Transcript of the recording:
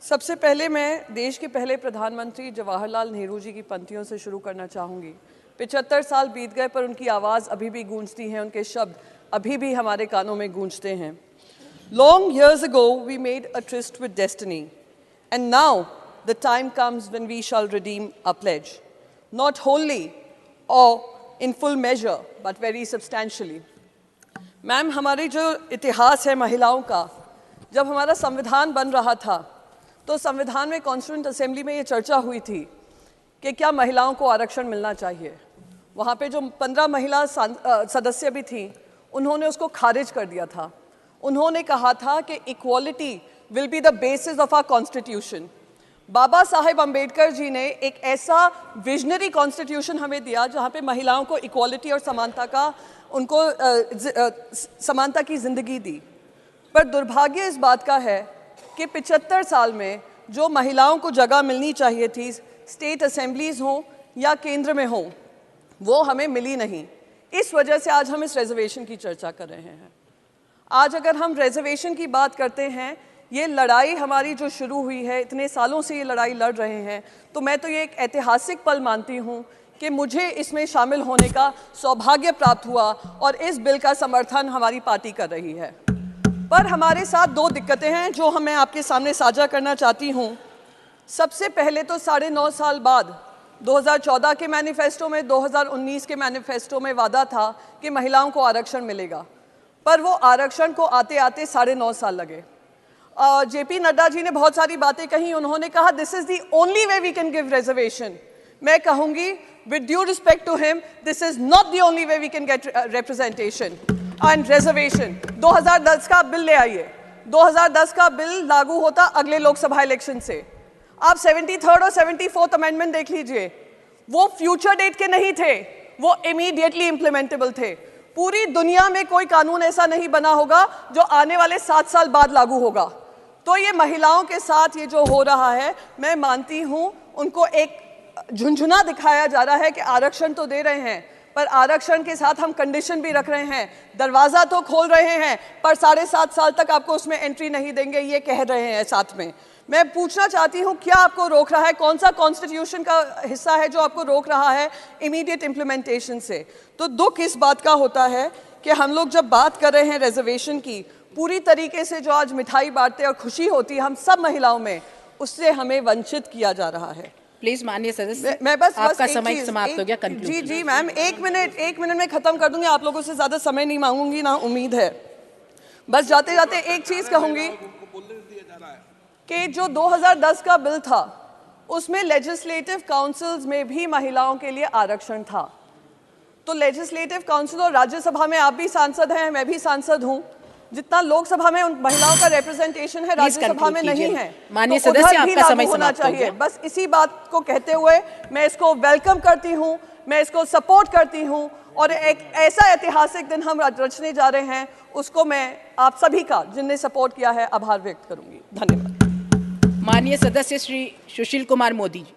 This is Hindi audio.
सबसे पहले मैं देश के पहले प्रधानमंत्री जवाहरलाल नेहरू जी की पंक्तियों से शुरू करना चाहूँगी। 75 साल बीत गए पर उनकी आवाज़ अभी भी गूंजती है, उनके शब्द अभी भी हमारे कानों में गूंजते हैं। Long years ago we made a tryst with destiny, and now the time comes when we shall redeem our pledge, not wholly or in full measure, but very substantially. Ma'am, हमारी जो इतिहास है महिलाओं का, जब हमारा संविधान बन रहा था तो संविधान में कॉन्स्टिट्यूएंट असेंबली में ये चर्चा हुई थी कि क्या महिलाओं को आरक्षण मिलना चाहिए। वहाँ पे जो 15 महिला सदस्य भी थीं, उन्होंने उसको खारिज कर दिया था। उन्होंने कहा था कि equality will be the basis of our constitution. Baba Saheb Ambedkar ji ने एक ऐसा विजनरी कॉन्स्टिट्यूशन हमें दिया जहाँ पे महिलाओं को इक्वालिटी और समानता का समानता की ज़िंदगी दी। पर दुर्भाग्य इस बात का है कि 75 साल में जो महिलाओं को जगह मिलनी चाहिए थी, स्टेट असेंबलीज़ हों या केंद्र में हों, वो हमें मिली नहीं। इस वजह से आज हम इस रिजर्वेशन की चर्चा कर रहे हैं। आज अगर हम रिजर्वेशन की बात करते हैं, ये लड़ाई हमारी जो शुरू हुई है, इतने सालों से ये लड़ाई लड़ रहे हैं, तो मैं तो ये एक ऐतिहासिक पल मानती हूँ कि मुझे इसमें शामिल होने का सौभाग्य प्राप्त हुआ और इस बिल का समर्थन हमारी पार्टी कर रही है। पर हमारे साथ दो दिक्कतें हैं जो मैं आपके सामने साझा करना चाहती हूँ। सबसे पहले तो 9.5 साल बाद 2014 के मैनिफेस्टो में, 2019 के मैनिफेस्टो में वादा था कि महिलाओं को आरक्षण मिलेगा, पर वो आरक्षण को आते आते 9.5 साल लगे। जेपी नड्डा जी ने बहुत सारी बातें कही। उन्होंने कहा this is the only way we can give reservation. मैं कहूँगी with due respect to him, this is not the only way we can get representation and reservation. 2010 का बिल ले आइए। 2010 का बिल लागू होता अगले लोकसभा इलेक्शन से। आप 73rd और 74th अमेंडमेंट देख लीजिए, वो फ्यूचर डेट के नहीं थे, वो इमीडिएटली इम्प्लीमेंटेबल थे। पूरी दुनिया में कोई कानून ऐसा नहीं बना होगा जो आने वाले 7 साल बाद लागू होगा। तो ये महिलाओं के साथ ये जो हो रहा है, मैं मानती हूँ उनको एक झुंझुना दिखाया जा रहा है कि आरक्षण तो दे रहे हैं, पर आरक्षण के साथ हम कंडीशन भी रख रहे हैं। दरवाज़ा तो खोल रहे हैं, पर 7.5 साल तक आपको उसमें एंट्री नहीं देंगे, ये कह रहे हैं साथ में। मैं पूछना चाहती हूँ, क्या आपको रोक रहा है? कौन सा कॉन्स्टिट्यूशन का हिस्सा है जो आपको रोक रहा है इमीडिएट इम्प्लीमेंटेशन से? तो दुख इस बात का होता है कि हम लोग जब बात कर रहे हैं रिजर्वेशन की, पूरी तरीके से जो आज मिठाई बांटते और खुशी होती है हम सब महिलाओं में, उससे हमें वंचित किया जा रहा है। प्लीज माननीय सदस्य, मैं बस आपका समय समाप्त हो गया। जी मैम, एक मिनट में खत्म कर दूंगी। आप लोगों से ज्यादा समय नहीं मांगूंगी, ना उम्मीद है। बस जाते जाते एक चीज कहूंगी कि जो 2010 का बिल था, उसमें लेजिस्लेटिव काउंसिल्स में भी महिलाओं के लिए आरक्षण था। तो लेजिस्लेटिव काउंसिल और राज्यसभा में आप भी सांसद हैं, मैं भी सांसद हूं। जितना लोकसभा में उन महिलाओं का रिप्रेजेंटेशन है, राज्यसभा में नहीं है। माननीय सदस्य, आपका समय होना समाप्त हो चाहिए। गया। बस इसी बात को कहते हुए मैं इसको वेलकम करती हूँ, मैं इसको सपोर्ट करती हूँ, और एक ऐसा ऐतिहासिक दिन हम रचने जा रहे हैं, उसको मैं आप सभी का, जिनने सपोर्ट किया है, आभार व्यक्त करूंगी। धन्यवाद। माननीय सदस्य श्री सुशील कुमार मोदी जी।